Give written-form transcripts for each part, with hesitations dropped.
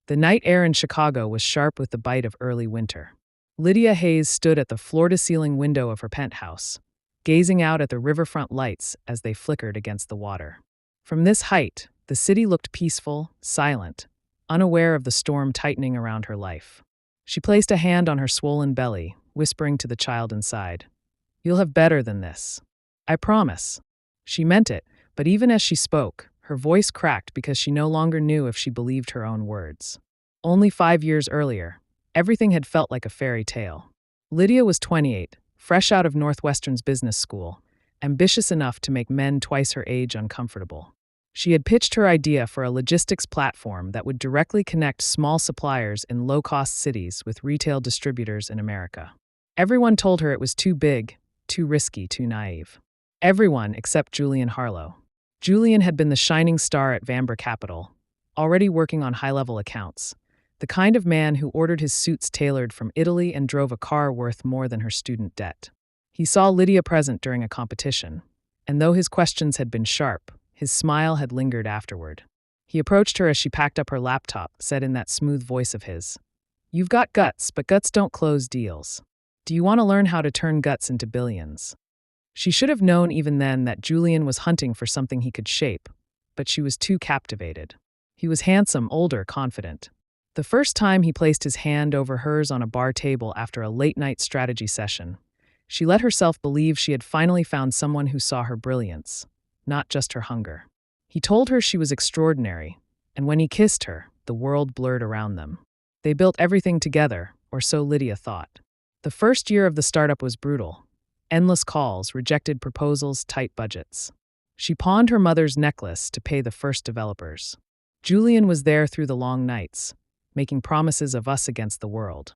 The night air in Chicago was sharp with the bite of early winter. Lydia Hayes stood at the floor-to-ceiling window of her penthouse, gazing out at the riverfront lights as they flickered against the water. From this height, the city looked peaceful, silent, unaware of the storm tightening around her life. She placed a hand on her swollen belly, whispering to the child inside, "You'll have better than this. I promise." She meant it, but even as she spoke, her voice cracked because she no longer knew if she believed her own words. Only 5 years earlier, everything had felt like a fairy tale. Lydia was 28, fresh out of Northwestern's business school, ambitious enough to make men twice her age uncomfortable. She had pitched her idea for a logistics platform that would directly connect small suppliers in low-cost cities with retail distributors in America. Everyone told her it was too big, too risky, too naive. Everyone except Julian Harlow. Julian had been the shining star at Vambra Capital, already working on high-level accounts, the kind of man who ordered his suits tailored from Italy and drove a car worth more than her student debt. He saw Lydia present during a competition, and though his questions had been sharp, his smile had lingered afterward. He approached her as she packed up her laptop, said in that smooth voice of his, "You've got guts, but guts don't close deals. Do you want to learn how to turn guts into billions?" She should have known even then that Julian was hunting for something he could shape, but she was too captivated. He was handsome, older, confident. The first time he placed his hand over hers on a bar table after a late-night strategy session, she let herself believe she had finally found someone who saw her brilliance, not just her hunger. He told her she was extraordinary, and when he kissed her, the world blurred around them. They built everything together, or so Lydia thought. The first year of the startup was brutal. Endless calls, rejected proposals, tight budgets. She pawned her mother's necklace to pay the first developers. Julian was there through the long nights, making promises of us against the world.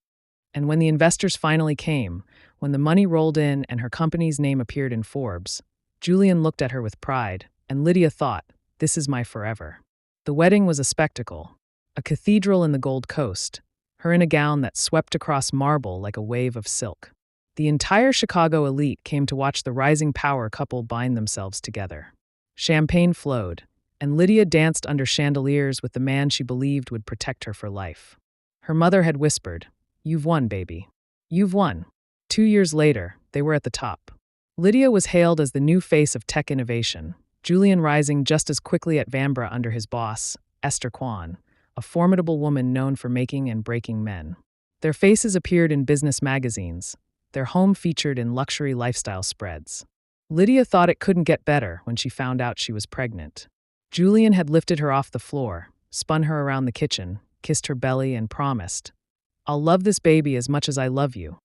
And when the investors finally came, when the money rolled in and her company's name appeared in Forbes, Julian looked at her with pride, and Lydia thought, "This is my forever." The wedding was a spectacle, a cathedral in the Gold Coast, her in a gown that swept across marble like a wave of silk. The entire Chicago elite came to watch the rising power couple bind themselves together. Champagne flowed, and Lydia danced under chandeliers with the man she believed would protect her for life. Her mother had whispered, "You've won, baby. You've won." 2 years later, they were at the top. Lydia was hailed as the new face of tech innovation, Julian rising just as quickly at Vambra under his boss, Esther Kwan, a formidable woman known for making and breaking men. Their faces appeared in business magazines, their home featured in luxury lifestyle spreads. Lydia thought it couldn't get better when she found out she was pregnant. Julian had lifted her off the floor, spun her around the kitchen, kissed her belly, and promised, "I'll love this baby as much as I love you."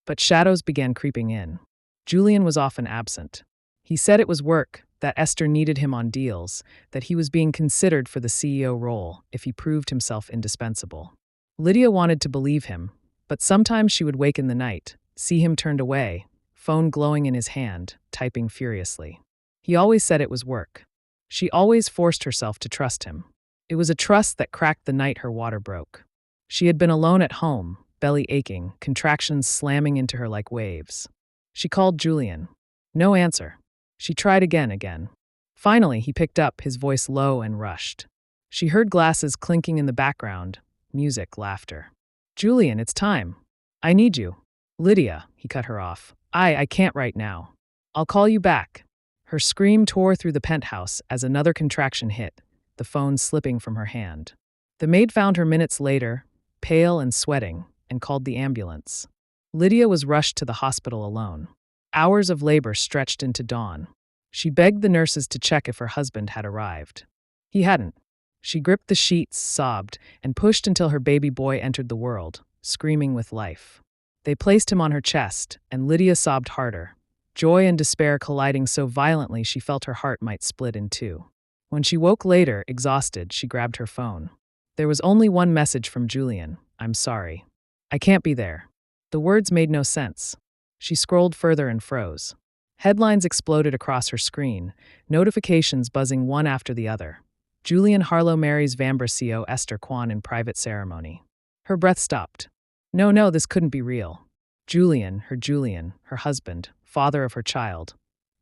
But shadows began creeping in. Julian was often absent. He said it was work, that Esther needed him on deals, that he was being considered for the CEO role if he proved himself indispensable. Lydia wanted to believe him, but sometimes she would wake in the night, see him turned away, phone glowing in his hand, typing furiously. He always said it was work. She always forced herself to trust him. It was a trust that cracked the night her water broke. She had been alone at home, belly aching, contractions slamming into her like waves. She called Julian. No answer. She tried again. Finally, he picked up, his voice low and rushed. She heard glasses clinking in the background, music, laughter. "Julian, it's time. I need you." "Lydia," he cut her off. I can't right now. I'll call you back." Her scream tore through the penthouse as another contraction hit, the phone slipping from her hand. The maid found her minutes later, pale and sweating, and called the ambulance. Lydia was rushed to the hospital alone. Hours of labor stretched into dawn. She begged the nurses to check if her husband had arrived. He hadn't. She gripped the sheets, sobbed, and pushed until her baby boy entered the world, screaming with life. They placed him on her chest, and Lydia sobbed harder, joy and despair colliding so violently she felt her heart might split in two. When she woke later, exhausted, she grabbed her phone. There was only one message from Julian: "I'm sorry. I can't be there." The words made no sense. She scrolled further and froze. Headlines exploded across her screen, notifications buzzing one after the other. Julian Harlow marries Vambra CEO Esther Kwan in private ceremony. Her breath stopped. No, this couldn't be real. Julian, her husband, father of her child.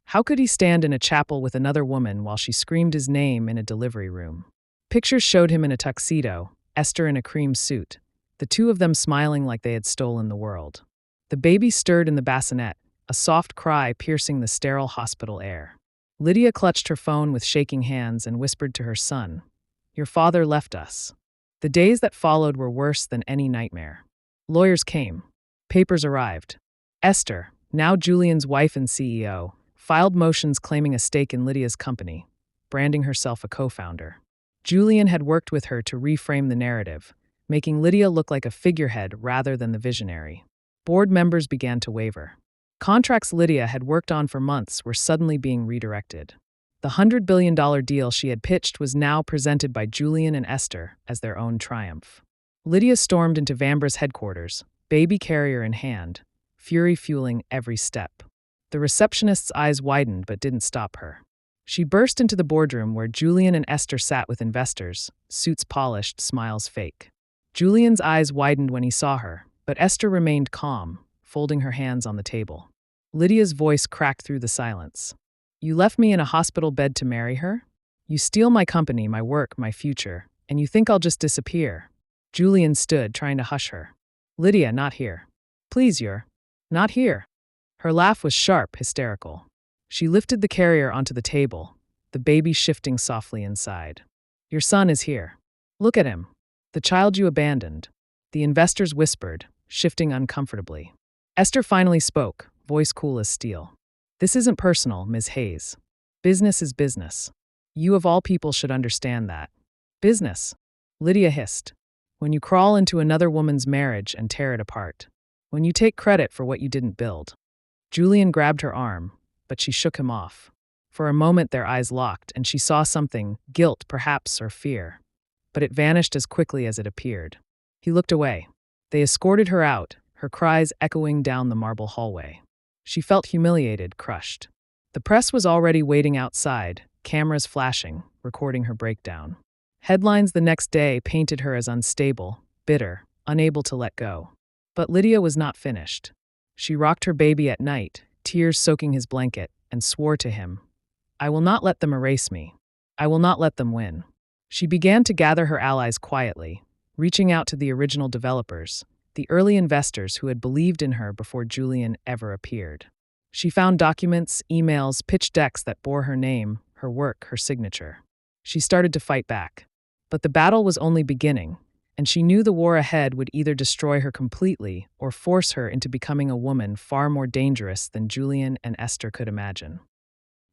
How could he stand in a chapel with another woman while she screamed his name in a delivery room? Pictures showed him in a tuxedo, Esther in a cream suit, the two of them smiling like they had stolen the world. The baby stirred in the bassinet, a soft cry piercing the sterile hospital air. Lydia clutched her phone with shaking hands and whispered to her son, "Your father left us." The days that followed were worse than any nightmare. Lawyers came. Papers arrived. Esther, now Julian's wife and CEO, filed motions claiming a stake in Lydia's company, branding herself a co-founder. Julian had worked with her to reframe the narrative, making Lydia look like a figurehead rather than the visionary. Board members began to waver. Contracts Lydia had worked on for months were suddenly being redirected. The $100 billion deal she had pitched was now presented by Julian and Esther as their own triumph. Lydia stormed into Vambra's headquarters, baby carrier in hand, fury fueling every step. The receptionist's eyes widened but didn't stop her. She burst into the boardroom where Julian and Esther sat with investors, suits polished, smiles fake. Julian's eyes widened when he saw her, but Esther remained calm, folding her hands on the table. Lydia's voice cracked through the silence. "You left me in a hospital bed to marry her? You steal my company, my work, my future, and you think I'll just disappear?" Julian stood, trying to hush her. "Lydia, not here. Please, you're not here." Her laugh was sharp, hysterical. She lifted the carrier onto the table, the baby shifting softly inside. "Your son is here. Look at him. The child you abandoned." The investors whispered, shifting uncomfortably. Esther finally spoke, voice cool as steel. "This isn't personal, Ms. Hayes. Business is business. You of all people should understand that." "Business?" Lydia hissed. "When you crawl into another woman's marriage and tear it apart. When you take credit for what you didn't build." Julian grabbed her arm, but she shook him off. For a moment their eyes locked, and she saw something, guilt perhaps, or fear. But it vanished as quickly as it appeared. He looked away. They escorted her out, her cries echoing down the marble hallway. She felt humiliated, crushed. The press was already waiting outside, cameras flashing, recording her breakdown. Headlines the next day painted her as unstable, bitter, unable to let go. But Lydia was not finished. She rocked her baby at night, tears soaking his blanket, and swore to him, "I will not let them erase me. I will not let them win." She began to gather her allies quietly, reaching out to the original developers, the early investors who had believed in her before Julian ever appeared. She found documents, emails, pitch decks that bore her name, her work, her signature. She started to fight back. But the battle was only beginning, and she knew the war ahead would either destroy her completely or force her into becoming a woman far more dangerous than Julian and Esther could imagine.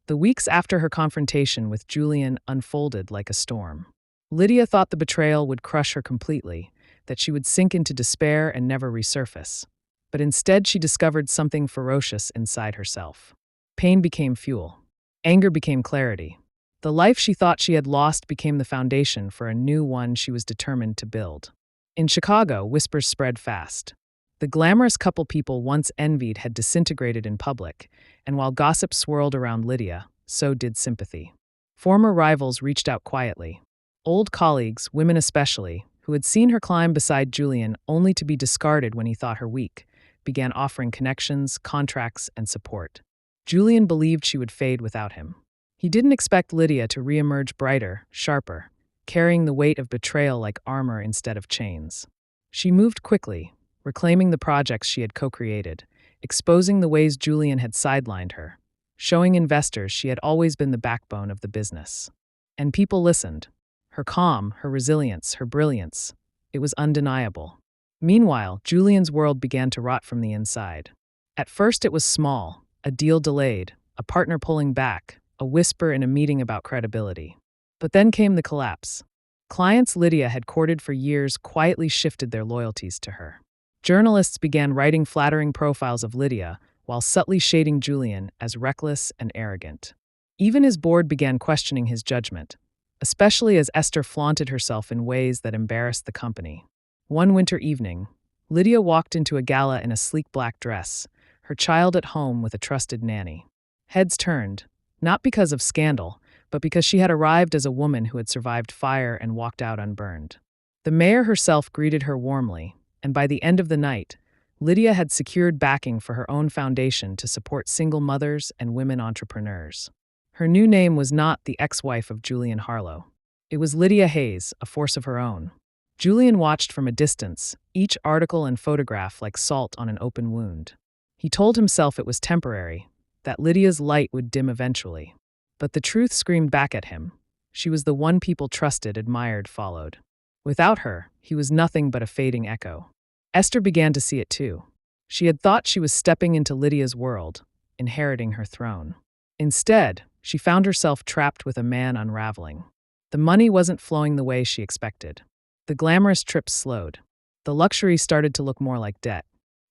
The weeks after her confrontation with Julian unfolded like a storm. Lydia thought the betrayal would crush her completely, that she would sink into despair and never resurface. But instead she discovered something ferocious inside herself. Pain became fuel. Anger became clarity. The life she thought she had lost became the foundation for a new one she was determined to build. In Chicago, whispers spread fast. The glamorous couple people once envied had disintegrated in public, and while gossip swirled around Lydia, so did sympathy. Former rivals reached out quietly. Old colleagues, women especially, who had seen her climb beside Julian only to be discarded when he thought her weak, began offering connections, contracts, and support. Julian believed she would fade without him. He didn't expect Lydia to reemerge brighter, sharper, carrying the weight of betrayal like armor instead of chains. She moved quickly, reclaiming the projects she had co-created, exposing the ways Julian had sidelined her, showing investors she had always been the backbone of the business. And people listened. Her calm, her resilience, her brilliance. It was undeniable. Meanwhile, Julian's world began to rot from the inside. At first it was small, a deal delayed, a partner pulling back, a whisper in a meeting about credibility. But then came the collapse. Clients Lydia had courted for years quietly shifted their loyalties to her. Journalists began writing flattering profiles of Lydia, while subtly shading Julian as reckless and arrogant. Even his board began questioning his judgment, especially as Esther flaunted herself in ways that embarrassed the company. One winter evening, Lydia walked into a gala in a sleek black dress, her child at home with a trusted nanny. Heads turned, not because of scandal, but because she had arrived as a woman who had survived fire and walked out unburned. The mayor herself greeted her warmly, and by the end of the night, Lydia had secured backing for her own foundation to support single mothers and women entrepreneurs. Her new name was not the ex-wife of Julian Harlow. It was Lydia Hayes, a force of her own. Julian watched from a distance, each article and photograph like salt on an open wound. He told himself it was temporary, that Lydia's light would dim eventually. But the truth screamed back at him. She was the one people trusted, admired, followed. Without her, he was nothing but a fading echo. Esther began to see it too. She had thought she was stepping into Lydia's world, inheriting her throne. Instead, she found herself trapped with a man unraveling. The money wasn't flowing the way she expected. The glamorous trips slowed. The luxury started to look more like debt.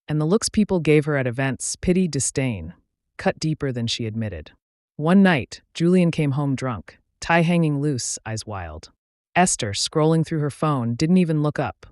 And the looks people gave her at events, pity, disdain, cut deeper than she admitted. One night, Julian came home drunk, tie hanging loose, eyes wild. Esther, scrolling through her phone, didn't even look up.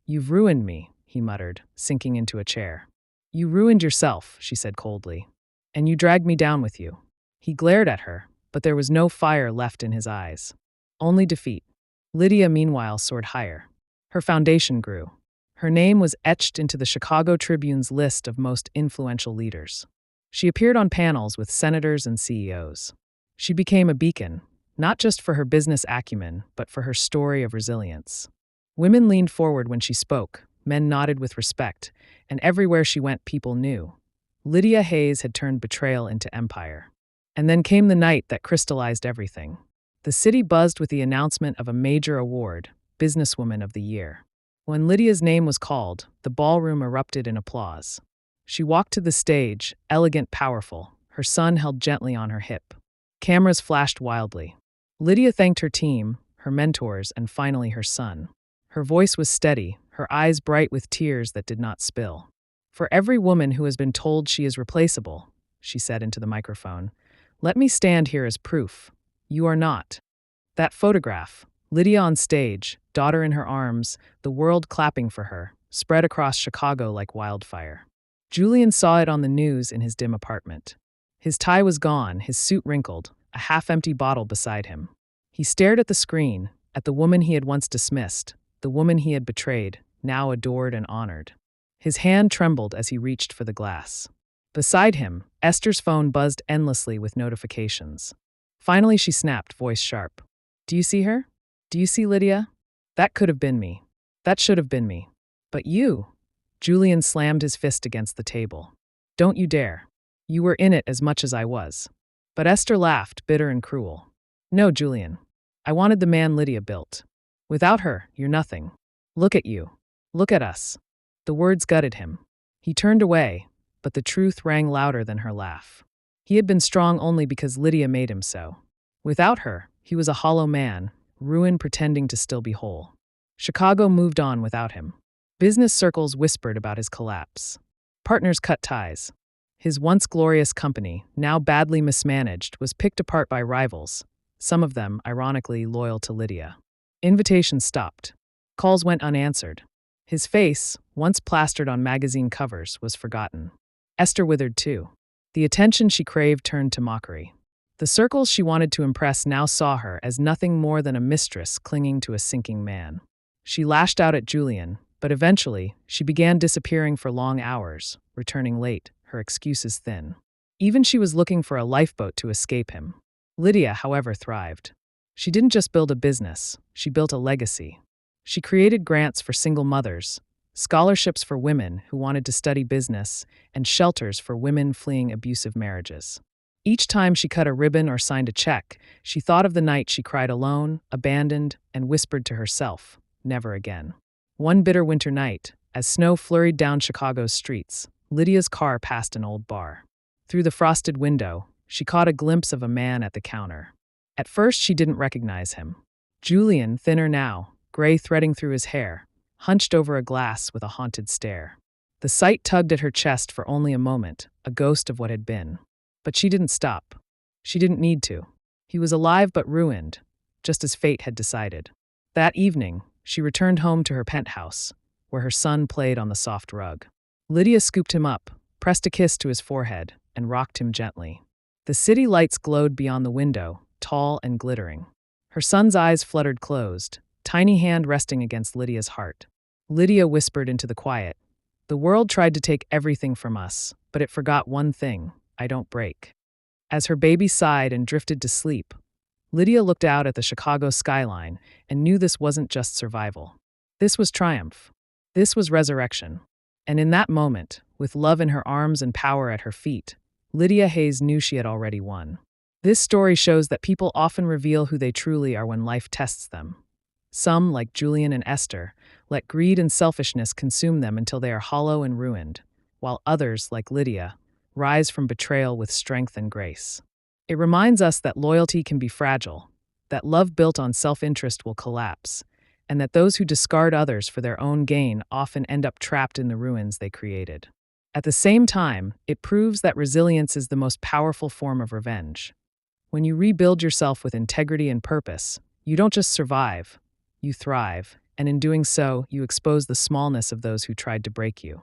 "You've ruined me," he muttered, sinking into a chair. "You ruined yourself," she said coldly. "And you dragged me down with you." He glared at her, but there was no fire left in his eyes. Only defeat. Lydia, meanwhile, soared higher. Her foundation grew. Her name was etched into the Chicago Tribune's list of most influential leaders. She appeared on panels with senators and CEOs. She became a beacon, not just for her business acumen, but for her story of resilience. Women leaned forward when she spoke, men nodded with respect, and everywhere she went, people knew. Lydia Hayes had turned betrayal into empire. And then came the night that crystallized everything. The city buzzed with the announcement of a major award, Businesswoman of the Year. When Lydia's name was called, the ballroom erupted in applause. She walked to the stage, elegant, powerful, her son held gently on her hip. Cameras flashed wildly. Lydia thanked her team, her mentors, and finally her son. Her voice was steady, her eyes bright with tears that did not spill. "For every woman who has been told she is replaceable," she said into the microphone, "let me stand here as proof. You are not." That photograph, Lydia on stage, daughter in her arms, the world clapping for her, spread across Chicago like wildfire. Julian saw it on the news in his dim apartment. His tie was gone, his suit wrinkled, a half-empty bottle beside him. He stared at the screen, at the woman he had once dismissed, the woman he had betrayed, now adored and honored. His hand trembled as he reached for the glass. Beside him, Esther's phone buzzed endlessly with notifications. Finally she snapped, voice sharp. "Do you see her? Do you see Lydia? That could have been me. That should have been me. But you—" Julian slammed his fist against the table. "Don't you dare. You were in it as much as I was." But Esther laughed, bitter and cruel. "No, Julian. I wanted the man Lydia built. Without her, you're nothing. Look at you. Look at us." The words gutted him. He turned away, but the truth rang louder than her laugh. He had been strong only because Lydia made him so. Without her, he was a hollow man, ruined pretending to still be whole. Chicago moved on without him. Business circles whispered about his collapse. Partners cut ties. His once glorious company, now badly mismanaged, was picked apart by rivals, some of them, ironically, loyal to Lydia. Invitations stopped. Calls went unanswered. His face, once plastered on magazine covers, was forgotten. Esther withered too. The attention she craved turned to mockery. The circles she wanted to impress now saw her as nothing more than a mistress clinging to a sinking man. She lashed out at Julian, but eventually, she began disappearing for long hours, returning late, her excuses thin. Even she was looking for a lifeboat to escape him. Lydia, however, thrived. She didn't just build a business, she built a legacy. She created grants for single mothers, scholarships for women who wanted to study business, and shelters for women fleeing abusive marriages. Each time she cut a ribbon or signed a check, she thought of the night she cried alone, abandoned, and whispered to herself, "Never again." One bitter winter night, as snow flurried down Chicago's streets, Lydia's car passed an old bar. Through the frosted window, she caught a glimpse of a man at the counter. At first, she didn't recognize him. Julian, thinner now, gray threading through his hair, hunched over a glass with a haunted stare. The sight tugged at her chest for only a moment, a ghost of what had been. But she didn't stop. She didn't need to. He was alive but ruined, just as fate had decided. That evening, she returned home to her penthouse, where her son played on the soft rug. Lydia scooped him up, pressed a kiss to his forehead, and rocked him gently. The city lights glowed beyond the window, tall and glittering. Her son's eyes fluttered closed, tiny hand resting against Lydia's heart. Lydia whispered into the quiet, "The world tried to take everything from us, but it forgot one thing: I don't break." As her baby sighed and drifted to sleep, Lydia looked out at the Chicago skyline and knew this wasn't just survival. This was triumph. This was resurrection. And in that moment, with love in her arms and power at her feet, Lydia Hayes knew she had already won. This story shows that people often reveal who they truly are when life tests them. Some, like Julian and Esther, let greed and selfishness consume them until they are hollow and ruined, while others, like Lydia, rise from betrayal with strength and grace. It reminds us that loyalty can be fragile, that love built on self-interest will collapse, and that those who discard others for their own gain often end up trapped in the ruins they created. At the same time, it proves that resilience is the most powerful form of revenge. When you rebuild yourself with integrity and purpose, you don't just survive, you thrive, and in doing so, you expose the smallness of those who tried to break you.